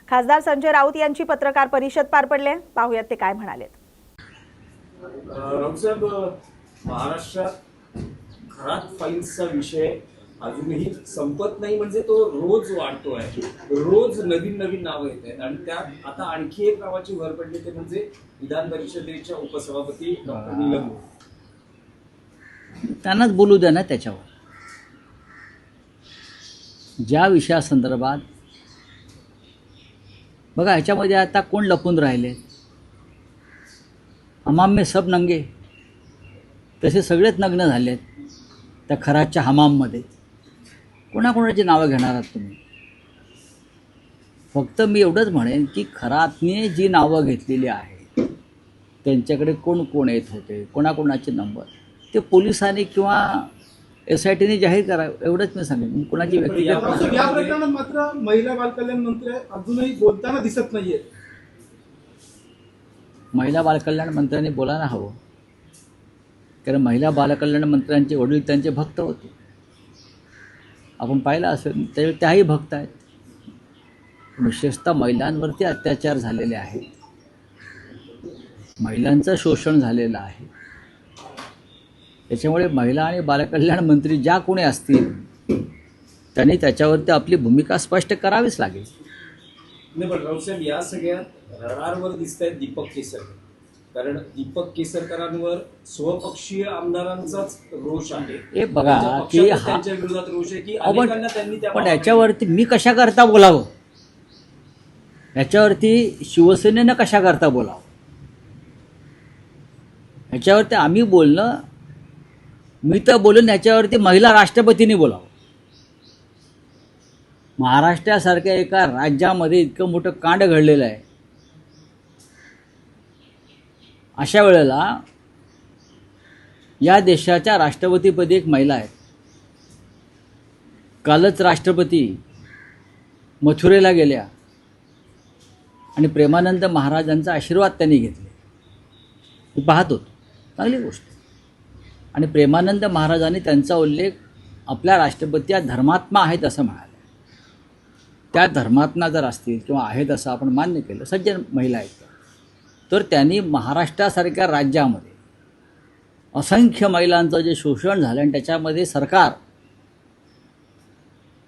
खासदार संजय राऊत यांची पत्रकार परिषद पार पडली. पाहूयात ते काय म्हणालेत. राऊत साहेब, महाराष्ट्रात घरात फाईल्सचा विषय अजूनही संपत नाही, म्हणजे तो रोज वाढतोय. रोज नवीन नवीन नावं येत आहेत आणि त्यात आता आणखी एक नावाची भर पडली ते म्हणजे विधान परिषदेच्या उपसभापती डॉक्टर नीलम गोऱ्हे. त्यांनाच बोलू द्या ना. त्याच्यावर ज्या विषयासंदर्भात बघा, ह्याच्यामध्ये आता कोण लपून राहिले? हमाम में सब नंगे, तसे सगळेच नग्न झालेत त्या खराच्या हमाममध्ये. कोणाकोणाची नावं घेणार आहात तुम्ही? फक्त मी एवढंच म्हणेन की खरातने जी नावं घेतलेली आहेत त्यांच्याकडे कोण कोण येत होते, कोणाकोणाचे नंबर, ते पोलिसांनी किंवा SITने जाहीर करावं, एवढंच मी सांगेन. कोणाची व्यक्ती या प्रकरणात मात्र महिला बालकल्याण मंत्री अजूनही बोलताना दिसत नाहीये. महिला बालकल्याण मंत्र्यांनी बोलायला हवं, कारण महिला बालकल्याण मंत्र्यांचे वडील त्यांचे भक्त होते. आपण पाहिलं असेल, त्याही भक्त आहेत. विशेषतः महिलांवरती अत्याचार झालेले आहेत, महिलांचं शोषण झालेलं आहे. त्याच्यामुळे महिला आणि बालकल्याण मंत्री ज्या कोणी असतील त्यांनी त्याच्यावरती आपली भूमिका स्पष्ट करावीच लागेल. नाही, पण राऊत साहेब, या सगळ्यात रडारवर दिसत आहेत दीपक केसरकर. कारण दीपक केसरकरांवर स्वपक्षीय आमदारांचाच रोष आहे. हे बघा की त्यांच्या विरोधात रोष आहे की अनेकांना त्यांनी पण याच्यावरती मी कशा करता बोलावं? याच्यावरती शिवसेनेनं कशा करता बोलावं? ह्याच्यावरती आम्ही बोलणं, मी तर बोलून याच्यावरती महिला राष्ट्रपतींनी बोलावं. महाराष्ट्रासारख्या एका राज्यामध्ये इतकं मोठं कांड घडलेलं आहे, अशा वेळेला या देशाच्या राष्ट्रपतीपदी एक महिला आहे. कालच राष्ट्रपती मथुरेला गेल्या आणि प्रेमानंद महाराजांचा आशीर्वाद त्यांनी घेतले. मी पाहत होतो, चांगली गोष्ट. आणि प्रेमानंद महाराजांनी त्यांचा उल्लेख आपल्या राष्ट्रपती या धर्मात्मा आहेत असं म्हणाले. त्या धर्मात्मा जर असतील किंवा आहेत असं आपण मान्य केलं, सज्जन महिला आहेत, तर त्यांनी महाराष्ट्रासारख्या राज्यामध्ये असंख्य महिलांचं जे शोषण झालं आणि त्याच्यामध्ये सरकार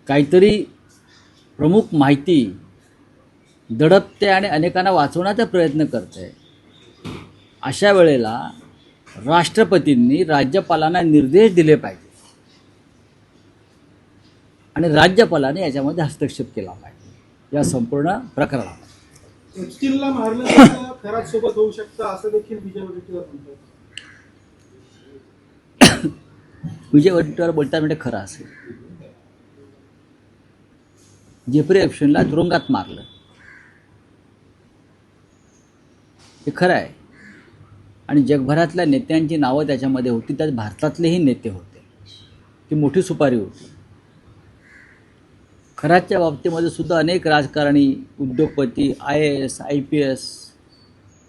काहीतरी प्रमुख माहिती दडपते आणि अनेकांना वाचवण्याचा प्रयत्न करते, अशा वेळेला राष्ट्रपतींनी राज्यपालांना निर्देश दिले पाहिजे आणि राज्यपालाने याच्यामध्ये हस्तक्षेप केला पाहिजे या संपूर्ण प्रकरणात. एप्स्टीनला मारलं खरात सोबत होऊ शकतं असं देखील विजय वडेट्टीवार म्हणतात. विजय वडेट्टीवार बोलतात म्हणजे खरं असेल. जेफ्री एप्स्टीनला तुरुंगात मारलं हे खरं आहे आणि जगभरातल्या नेत्यांची नावं त्याच्यामध्ये होती, त्यात भारतातलेही नेते होते. ती मोठी सुपारी होती. खराच्या बाबतीमध्ये सुद्धा अनेक राजकारणी, उद्योगपती, IAS, IPS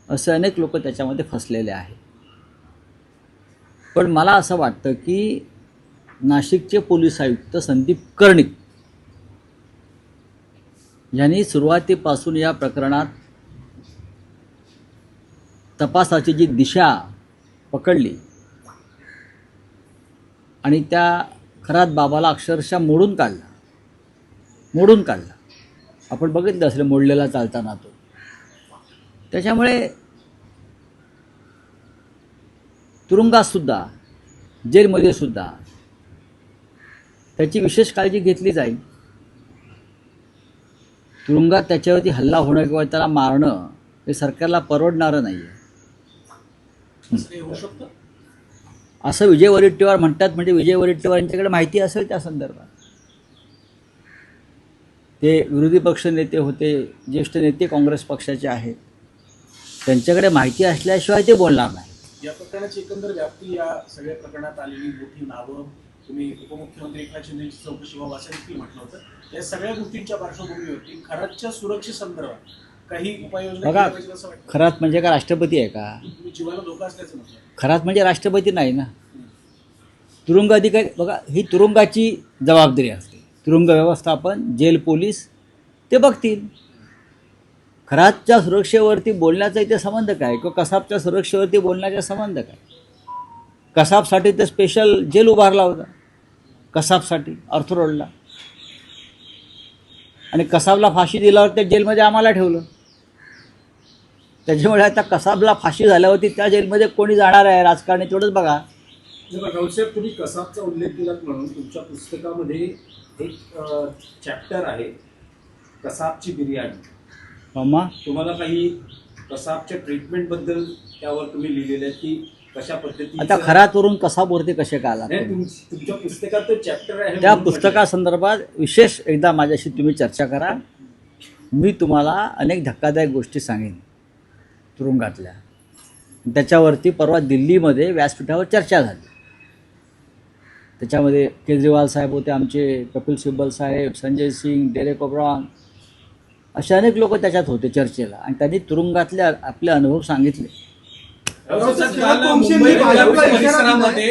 असे अनेक लोक त्याच्यामध्ये फसलेले आहेत. पण मला असं वाटतं की नाशिकचे पोलीस आयुक्त संदीप कर्णिक यांनी सुरुवातीपासून या प्रकरणात तपासाची जी दिशा पकडली आणि त्या खरात बाबाला अक्षरशः मोडून काढला. आपण बघितलं असेल मोडलेला चालताना तो. त्याच्यामुळे तुरुंगातसुद्धा, जेलमध्ये सुद्धा त्याची विशेष काळजी घेतली जाईल. तुरुंगात त्याच्यावरती हल्ला होणं किंवा त्याला मारणं हे सरकारला परवडणारं नाही आहे असं विजय वडेट्टीवार म्हणतात. म्हणजे विजय वडेट्टीवार यांच्याकडे माहिती असेल त्या संदर्भात. ते विरोधी पक्ष नेते होते, ज्येष्ठ नेते काँग्रेस पक्षाचे आहेत, त्यांच्याकडे माहिती असल्याशिवाय ते बोलणार नाही. या प्रकरणाची एकंदर व्याप्ती, या सगळ्या प्रकरणात आलेली मोठी नावं, तुम्ही उपमुख्यमंत्री एकनाथ शिंदेची चौकशी व्हावं असं देखील म्हटलं होतं. या सगळ्या गोष्टींच्या पार्श्वभूमीवरती खरातच्या सुरक्षेसंदर्भात काही उपाययोजना बघा, केल्या पाहिजेत असं वाटतं? खरात म्हणजे का राष्ट्रपती आहे का? तुम्ही जीवाला धोका असल्याचं म्हटलं. खरात म्हणजे राष्ट्रपती नाही ना. तुरुंग अधिकारी, बघा, ही तुरुंगाची जबाबदारी असते. तुरुंग व्यवस्थापन, जेल पोलीस ते बघतील. खरातच्या सुरक्षेवरती बोलण्याचा इथे संबंध काय किंवा कसाबच्या सुरक्षेवरती बोलण्याचा संबंध काय? कसाबसाठी ते स्पेशल जेल उभारला होता, कसाबसाठी ऑर्थो रोडला, आणि कसाबला फाशी दिल्यावर त्या जेलमध्ये आम्हाला ठेवलं. त्याच्यामुळे आता कसाबला फाशी झाल्यावरती त्या जेलमध्ये कोणी जाणार आहे राजकारणी तेवढंच बघा. राऊतसाहेब, तुम्ही कसाबचा उल्लेख केलात म्हणून तुमच्या पुस्तकामध्ये एक चॅप्टर आहे कसाबची बिर्याणी. मम्मा तुम्हाला काही कसाबच्या ट्रीटमेंट बद्दल त्यावर तुम्ही लिहिलेलं आहे की कशा पद्धती आता खरातवरून कसाबवरती कसे का आला? तुमच्या पुस्तकात तो चॅप्टर आहे त्या म्हणून पुस्तकासंदर्भात विशेष एकदा माझ्याशी तुम्ही चर्चा करा. मी तुम्हाला अनेक धक्कादायक गोष्टी सांगेन तुरुंगातल्या. त्याच्यावरती परवा दिल्लीमध्ये व्यासपीठावर चर्चा झाली. त्याच्यामध्ये केजरीवाल साहेब होते, आमचे कपिल सिब्बल साहेब, संजय सिंग, डेरेक ओब्रॉन, असे अनेक लोक त्याच्यात होते चर्चेला, आणि त्यांनी तुरुंगातले आपले अनुभव सांगितले. मुंबई विद्यापीठ परिसरामध्ये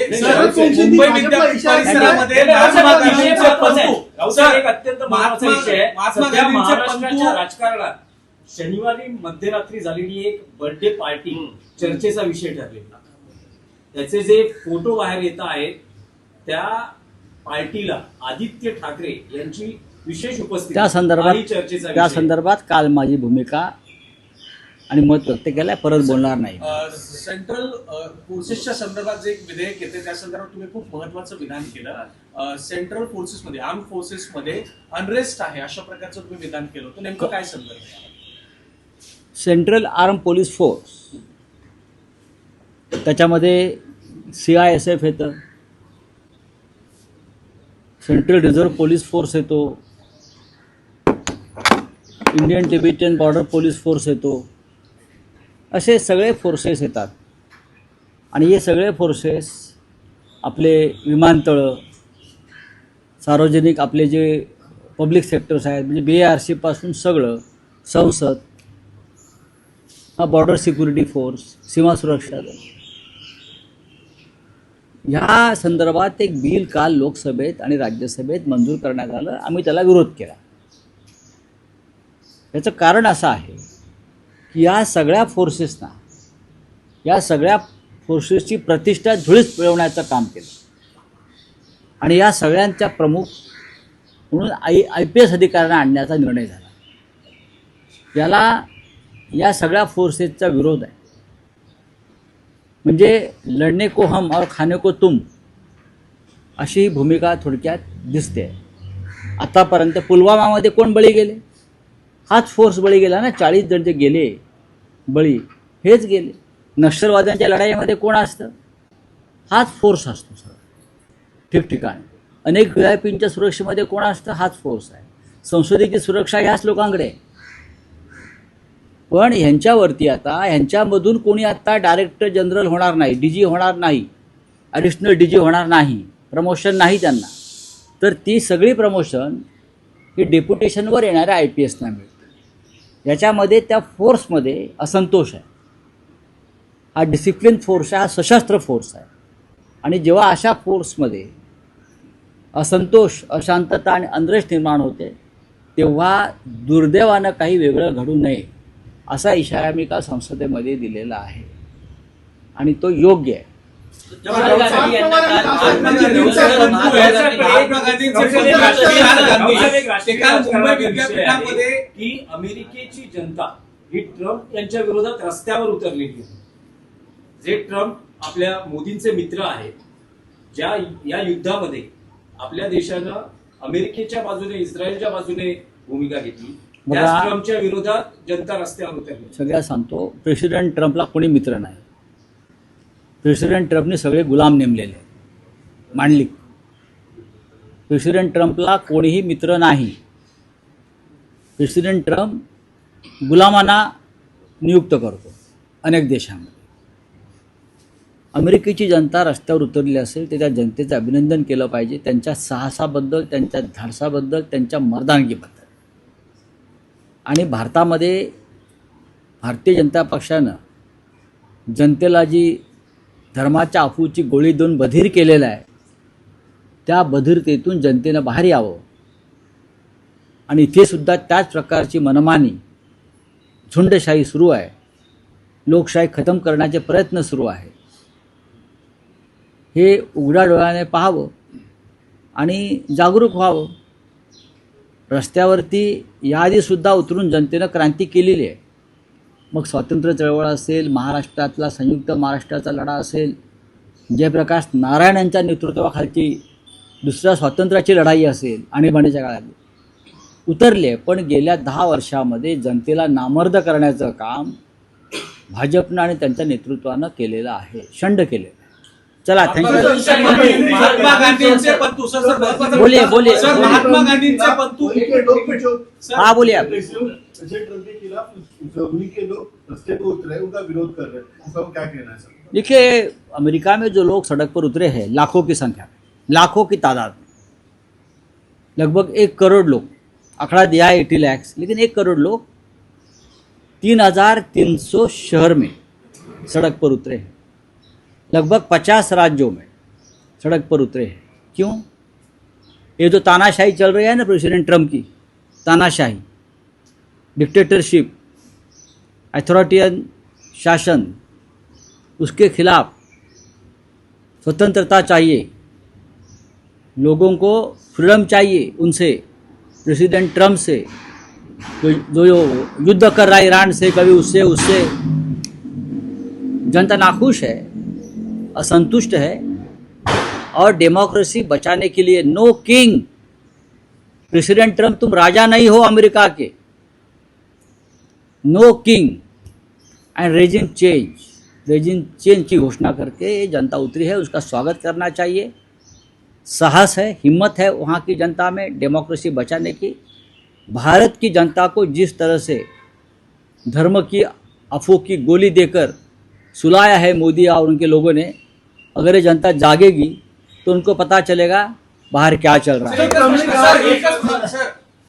एक अत्यंत महत्त्वाचा विषय आहे. सध्या महाराष्ट्राच्या राजकारणात शनिवारी मध्यरात्री झालेली एक बर्थडे पार्टी चर्चेचा विषय ठरलेला. त्याचे जे फोटो बाहेर येत आहेत त्या पार्टीला आदित्य ठाकरे यांची विशेष उपस्थिती, त्या चर्चेचा संदर्भात काल माझी भूमिका आणि मत व्यक्त केलं, परत बोलणार नाही. सेंट्रल फोर्सेसच्या संदर्भात जे एक विधेयक येते त्या संदर्भात तुम्ही खूप महत्वाचं विधान केलं. सेंट्रल फोर्सेसमध्ये, आर्म फोर्सेसमध्ये अनरेस्ट आहे अशा प्रकारचं तुम्ही विधान केलं होतं. नेमकं काय संदर्भ आहे? सेंट्रल आर्म पोलीस फोर्स, त्याच्यामध्ये CISF येतं, सेंट्रल रिझर्व्ह पोलीस फोर्स येतो, Indian Tibetan border police force येतो, असे सगळे फोर्सेस येतात. आणि हे सगळे फोर्सेस आपले विमानतळं, सार्वजनिक आपले जे पब्लिक सेक्टर्स आहेत म्हणजे BARC पासून सगळं, संसद, बॉर्डर सिक्युरिटी फोर्स, सीमा सुरक्षा दल, ह्या संदर्भात एक बिल काल लोकसभेत आणि राज्यसभेत मंजूर करण्यात आलं. आम्ही त्याला विरोध केला. याचं कारण असं आहे की या सगळ्या फोर्सेसना, या सगळ्या फोर्सेसची प्रतिष्ठा धुळीस मिळवण्याचं काम केलं, आणि या सगळ्यांच्या प्रमुख म्हणून IPS अधिकाऱ्यांना आणण्याचा निर्णय झाला. याला या सगळ्या फोर्सेसचा विरोध आहे. म्हणजे लढणे को हम और खाने को तुम अशी भूमिका थोडक्यात दिसते. आतापर्यंत पुलवामामध्ये कोण बळी गेले? हाच फोर्स बळी गेला ना. 40 जण जे गेले बळी हेच गेले. नक्षलवाद्यांच्या लढाईमध्ये कोण असतं? हाच फोर्स असतो सर ठिकठिकाणी. अनेक VIPंच्या सुरक्षेमध्ये कोण असतं? हाच फोर्स आहे. संसदेची सुरक्षा ह्याच लोकांकडे आहे. पण ह्यांच्यावरती आता ह्यांच्यामधून कोणी आता डायरेक्टर जनरल होणार नाही, DG होणार नाही, ॲडिशनल DG होणार नाही, प्रमोशन नाही त्यांना. तर ती सगळी प्रमोशन ही डेप्युटेशनवर येणाऱ्या IPSना मिळते. याच्यामध्ये त्या फोर्समध्ये असंतोष आहे. हा डिसिप्लिन फोर्स आहे, हा सशस्त्र फोर्स आहे. आणि जेव्हा अशा फोर्समध्ये असंतोष, अशांतता आणि अनरेस्ट निर्माण होते तेव्हा दुर्दैवानं काही वेगळं घडू नये असा इशारा मी काल संसदेमध्ये दिलेला आहे, आणि तो योग्य आहे. की अमेरिकेची जनता ही ट्रम्प यांच्या विरोधात रस्त्यावर उतरलेली आहे. जे ट्रम्प आपल्या मोदींचे मित्र आहेत, ज्या या युद्धामध्ये आपल्या देशानं अमेरिकेच्या बाजूने, इस्रायलच्या बाजूने भूमिका घेतली, त्या ट्रम्पच्या विरोधात जनता रस्त्यावर उतरली. सगळ्या सांगतो, प्रेसिडेंट ट्रम्पला कोणी मित्र नाही. प्रेसिडेंट ट्रम्पने सगळे गुलाम नेमलेले, मांडलिक. प्रेसिडेंट ट्रम्पला कोणीही मित्र नाही. प्रेसिडेंट ट्रम्प गुलामांना नियुक्त करतो अनेक देशांमध्ये. अमेरिकेची जनता रस्त्यावर उतरली असेल तर त्या जनतेचं अभिनंदन केलं पाहिजे, त्यांच्या साहसाबद्दल, त्यांच्या धाडसाबद्दल, त्यांच्या मर्दानगीबद्दल. आणि भारतामध्ये भारतीय जनता पक्षानं जनतेला जी धर्माच्या अफूची गोळी देऊन बधीर केलेलं आहे, त्या बधिरतेतून जनतेनं बाहेर यावं. आणि इथे सुद्धा त्याच प्रकारची मनमानी झुंडशाही सुरू आहे, लोकशाही खतम करण्याचे प्रयत्न सुरू आहे. हे उघड्या डोळ्याने पाहावं आणि जागरूक व्हावं. रस्त्यावरती याआधीसुद्धा उतरून जनतेनं क्रांती केलेली आहे. मग स्वातंत्र्य चळवळ असेल, महाराष्ट्रातला संयुक्त महाराष्ट्राचा लढा असेल, जयप्रकाश नारायण यांच्या नेतृत्वाखालची दुसऱ्या स्वातंत्र्याची लढाई असेल, आणीबाणीच्या काळात उतरले आहे. पण गेल्या 10 वर्षामध्ये जनतेला नामर्द करण्याचं काम भाजपनं आणि त्यांच्या नेतृत्वानं केलेलं आहे, शंड केलेलं आहे. चला, थँक्यू. महात्मा गांधींचे पत्तू सर सर महत्वाचा बोलिए, बोलिए. सर महात्मा गांधींचे पत्तू हाँ, बोलिए आप. प्रेसिडेंट ट्रम्प के खिलाफ जो उन्हीं के लोग रस्ते पर उतरे हैं, उनका विरोध कर रहे हैं, उसका क्या कहना है सर? देखिए, अमेरिका में जो लोग सड़क पर उतरे हैं लाखों की संख्या में, लाखों की तादाद में, लगभग 1 करोड़ लोग, आंकड़ा दिया है 80 लाख, लेकिन 1 करोड़ लोग 3,300 शहर में सड़क पर उतरे हैं. लगभग 50 राज्यों में सड़क पर उतरे हैं. क्यों? ये जो तानाशाही चल रही है ना प्रेसिडेंट ट्रम्प की, तानाशाही, डिक्टेटरशिप, अथॉरिटियन शासन, उसके खिलाफ स्वतंत्रता चाहिए, लोगों को फ्रीडम चाहिए उनसे, प्रेसिडेंट ट्रम्प से, जो युद्ध कर रहा है ईरान से, कभी उससे जनता नाखुश है, असंतुष्ट है. और डेमोक्रेसी बचाने के लिए नो किंग, प्रेसिडेंट ट्रम्प तुम राजा नहीं हो अमेरिका के, no king and regime change की घोषणा करके जनता उतरी है. उसका स्वागत करना चाहिए. साहस है, हिम्मत है वहाँ की जनता में डेमोक्रेसी बचाने की. भारत की जनता को जिस तरह से धर्म की अफवाह की गोली देकर सुलाया है मोदी और उनके लोगों ने, अगर ये जनता जागेगी तो उनको पता चलेगा बाहर क्या चल रहा है. सर